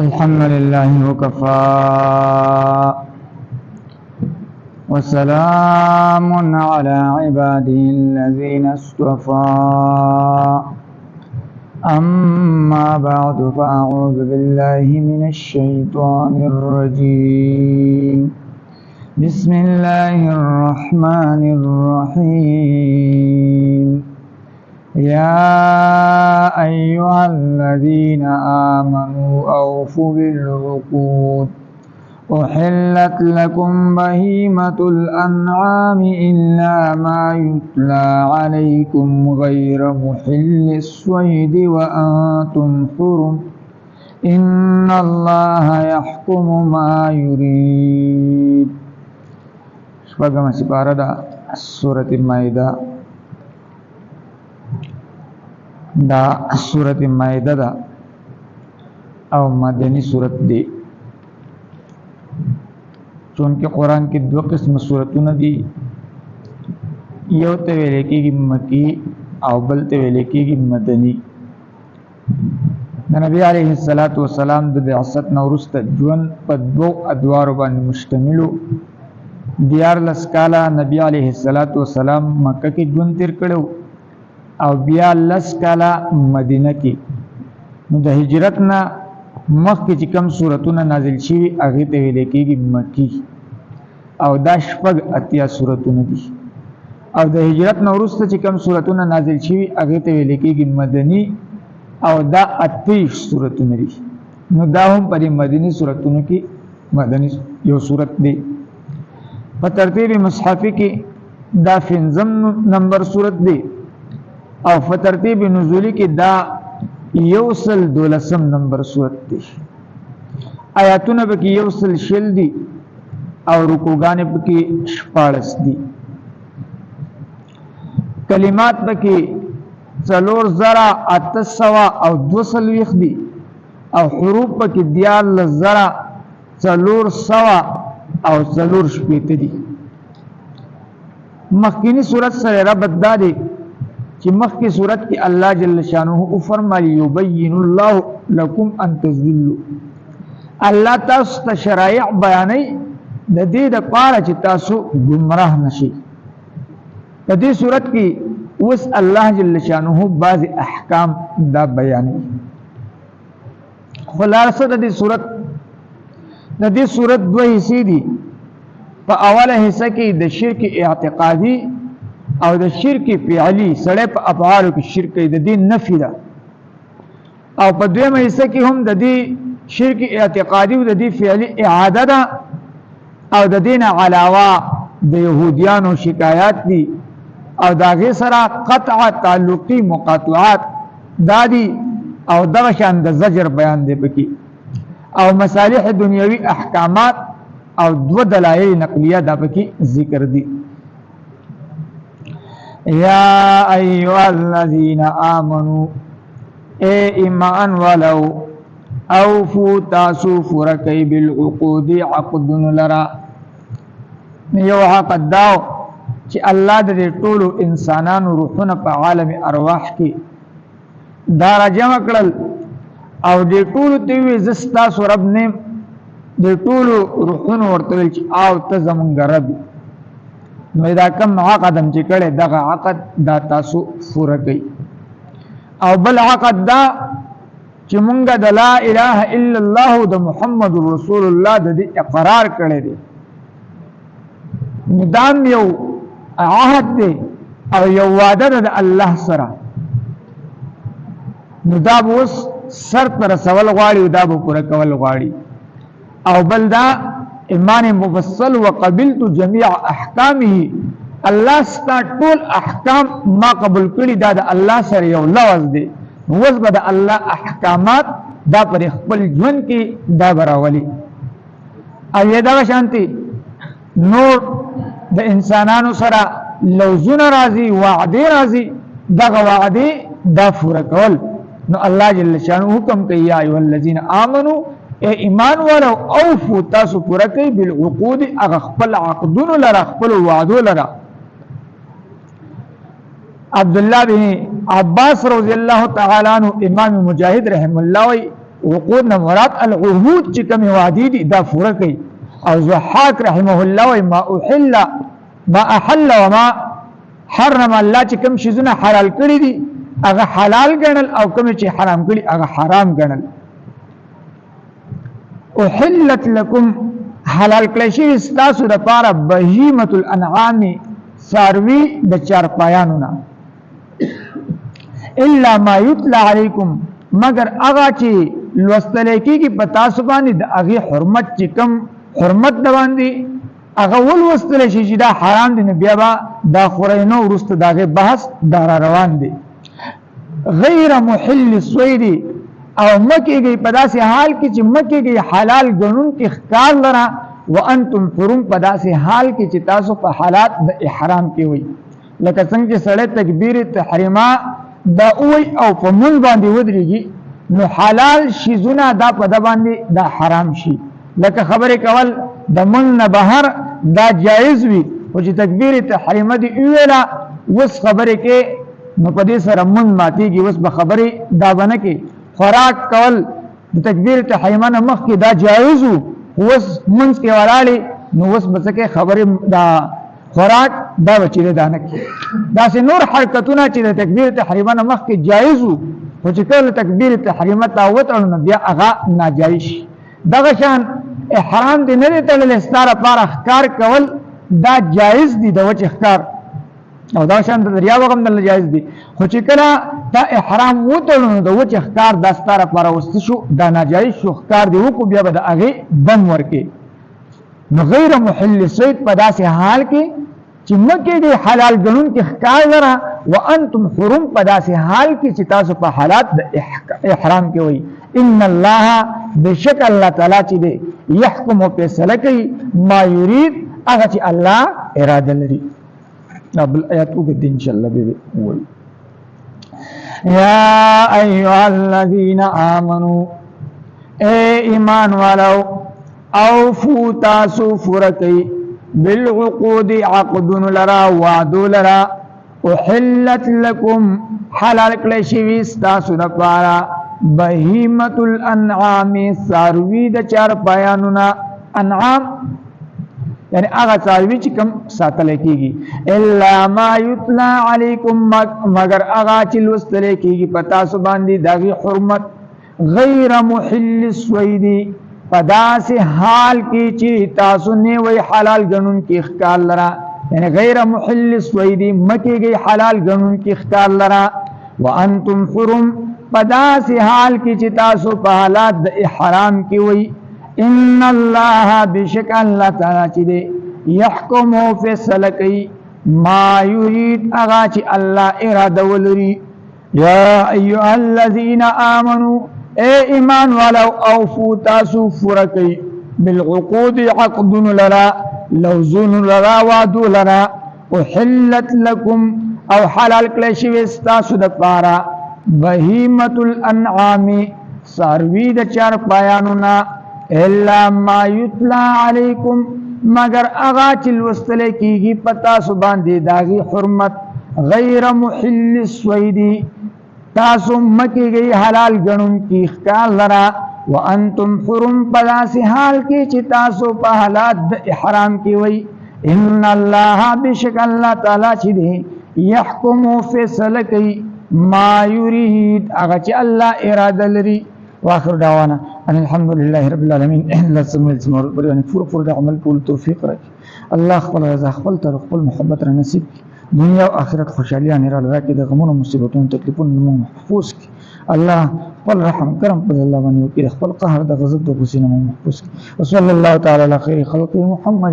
الحمد لله وكفى وسلام على عباده الذين اصطفى أما بعد فأعوذ بالله من الشيطان الرجيم بسم الله الرحمن الرحيم يا أيها الذين آمنوا أوفوا بالعقود أحلت لكم بهيمة الأنعام إلا ما يتلى عليكم غير محل الصيد وأنتم حرم إن الله يحكم ما يريد. شپږم سپاره ده سورة المائده. دا سورة المائده ده او مدنی سورت دی، چونکہ قرآن کی دو قسم سورتونه دي، یو ته ویل کېږي مکی او بل ته ویل کېږي مدنی. د نبی علیه الصلاۃ والسلام د بعثت نه وروسته ژوند په دوو ادوارو باندې مشتملو. 14 کاله نبی علیه الصلاۃ والسلام مکه کې ژوند تیر کړو او بیا 10 کاله مدینه کې. نو د هجرت نه مخکې چې کوم سورتونه نازل شوي هغې ته ویل کېږي مکی او دا شپږ اتیا سورتونه دي، او د هجرت نه وروسته چې کوم سورتونه نازل شوي هغې ته ویل کېږي مدني او دا 28 سورتونه دي. نو دا هم په دې مدني سورتونو کې مدني یو سورت دی. په ترتیب مصحفي کې دا 5 نمبر سورت دی او په ترتیب نزولی کې دا 112 نمبر سورت دی. آیاتونه پکې 100 دي او رکوګانې پکې 14 دي. کلمات پکې 4800 او 200 دي او حروف پکې 12400 او 4 دي. مخکینی سورت سره ربط دا دی چې مخکې صورت کې الله جل شانه او فرمایي یبین الله لكم ان تذلوا. الله تاسو ته شرایع بیانې د دې د پاره چې تاسو گمراه نشئ. په دې صورت کې اوس الله جل شانه بعض احکام دا بیانې. خلاصه د دې صورت دوه حصے دي. په اوله حصہ کې د شرک اعتقادي او د شرک فعلی سړی په افعالو کې شرک کوي، د دې نفي ده. او په دویمه حصہ کې هم د دې شرک اعتقادي او د دې فعلی اعاده ده او د دې نه علاوه د يهوديانو شکایات دي او د هغې سره قطع تعلقي مقاطعات دادي او دغه شان د زجر بیان دی پکې او مصالح دنیوي احکامات او 2 دلایل نقلیه دا پکې ذکر دي. یا ایها الذین آمنوا اے ایمان والو اوفو تاسو فرقی بالعقود عقدن لرا. یو عقد داو چې الله د ټولو انسانانو روحونه په عالم ارواح کې دا راجمع کړل او د ټولو ته وی زستا رب نه د ټولو روحونو ورته ویل چې او ته زمونږ رب. نو دا کم عقد هم چې کړي دغه عقد دا تاسو پوره کړئ. او بل عقد دا چې مونږ د لا اله الا الله د محمد رسول الله د دې اقرار کړی دی. ندام یو عهد دی او یو وعده ده د الله سره. نو دا به اوس سر ته رسول غواړي او دا به پوره کول غواړي. او بل دا ایمان مفصل وقبلت جميع احکامه، الله ستا ټول احکام ما قبول کړي. دا د الله سره یو لفظ دی. اوس به د الله احکامات دا پر خپل ژوند کې دا براولي. او دا شانتي نور د انسانانو سره لوزونه راځي، وعده راځي، دغه وعده دا پوره کول. نو الله جل شانه حکم کوي یا ایها الذین آمنوا اے ایمان والو اوفو تاسو پوره کوي بالعقود اغه خپل عقدونو لرا خپل وعدو لرا. عبد الله بن عباس رضی الله تعالی عنہ امام مجاهد رحم الله وقود نه مراد العهود چې کوم وعدې دي دا پوره کوي. او ضحاک رحمه الله وایي ما احل وما حرم الله چې کوم شیزونه حلال کړي دي هغه حلال ګڼل او کوم چې حرام کړي هغه حرام ګڼل. احلت لكم حلال کړی شوي ستاسو دپاره بهیمة الانعام څاروي د چارپایانو نه الا ما یتلی علیکم مگر هغه چې لوستلی کېږي په تاسو باندې د هغې حرمت چې کوم حرمت د باندې هغه ولوستلی شي چې دا حرام دی نو بیا به دا خورئ نو وروسته د هغې بحث دا را روان دی. غیر محل الصید او مکیږي په داسې حال کې چې مکیږي حلال ګڼونکي ښکار لره وانتم حرم په داسې حال کې چې تاسو په حالات د احرام کې وي. لکه څنګه چې سړی تکبیر تحریمه دا اوی او په مونږ باندې ودرېږي نو حلال شیزونه دا په ده باندې دا حرام شي. لکه خبرې کول د مونږ نه بهر دا جایز وي خو چې تکبیر تحریمه دې وویله اوس خبرې کې نو په دې سره مونږ ماتېږي. اوس به خبرې دا به نه کې خوراک کول د تکبیر تحریمه نه مخکې دا جایز وو اوس مونځ کې ولاړې نو اوس به څه کې خبرې دا خوراک دا به چیرې دا نه کې. داسې نور حرکتونه چې د تکبیر تحریمه نه مخکې جایز وو خو چې کله تکبیر تحریمه ته وتړو نو بیا هغه ناجایز شي. دغه شان احرام دې نه دی تړلی ستا لپاره ښکار کول دا جایز دي د وچې ښکار او دا شان د دریاب هم دلته جایز دي خو چې کله دا احرام وتړو نو د وچې ښکار دا ستا لپاره وسته شو دا ناجایز شو ښکار دې وکړو بیا به د هغې دم ورکې. نو غیر محل صید په داسې حال کې چې مکیږي حلال ګڼونکي ښکار لره وانتم حرم په داسې حال کې چې تاسو په حالات د احرام کې وئ. ان الله بشک الله تعالی چې دی یحکم و فیصله کوي ما یرید هغه چې الله اراده لري. بل آیات وګورئ ان شاء الله به وایي یا ایها الذین آمنوا اے ایمان والو اوفو تاسو فرقی بالعقود عقدن لرا وعدو لرا احلت لکم حلال کلی شوی ستاسو دپارا بهیمة الانعام څاروي د چارپایانو انعام یعنی هغه څاروي چې کوم ساتلی کېږي الا ما یتلی علیکم مگر هغه چې لوستلی کېږي په تاسو باندې د هغې حرمت غیر محل الصید په داسې حال کې چې تاسو نه وی حلال ګڼونکي ښکار لره یعنی غیر محل الصید مکیږي حلال ګڼونکي ښکار لره وانتم حرم په داسې حال کې چې تاسو په حالات د احرام کې وی. ان الله بشک الله تعالی چې دی یحکم فیصله کوي ما یرید هغه چې الله اراده ولري. یا ایها الذین آمنوا اے ایمان والو اوفو تاسو پوره کوئ بالعقود عقدن لرا لوزون لرا وعدو لرا احلت لکم او حلال کړی شوی ستاسو دپاره بهیمة الانعام څاروي د چارپایانو نه الا ما یتلی علیکم مگر هغه چې لوستلی کېږي په تاسو باندې د هغې حرمت غیر محل الصید تاسو مکیږئ حلال ګڼونکي ښکار لره وانتم حرم په داسې حال کې چې تاسو په حالات د احرام کې وئ. ان الله بشک الله تعالی چې دی یحکم فیصله کوي ما یرید هغه چې الله اراده لري. واخر دعوانا ان الحمد لله رب العالمین. الله سمول سمور باندې پور د عمل کول توفیق راکړي. الله خپل رضا خپل تر خپل محبت را نصیب دنیا او آخرت خوشحالیان را راکړي د غمونو مصیبتونو تکلیفونو موږ محفوظ کړي. الله خپل رحم کرم په الله باندې وکړي خپل قهر د غضب د غصې نه موږ محفوظ کړي. وصلی الله تعالی علی خیر خلق محمد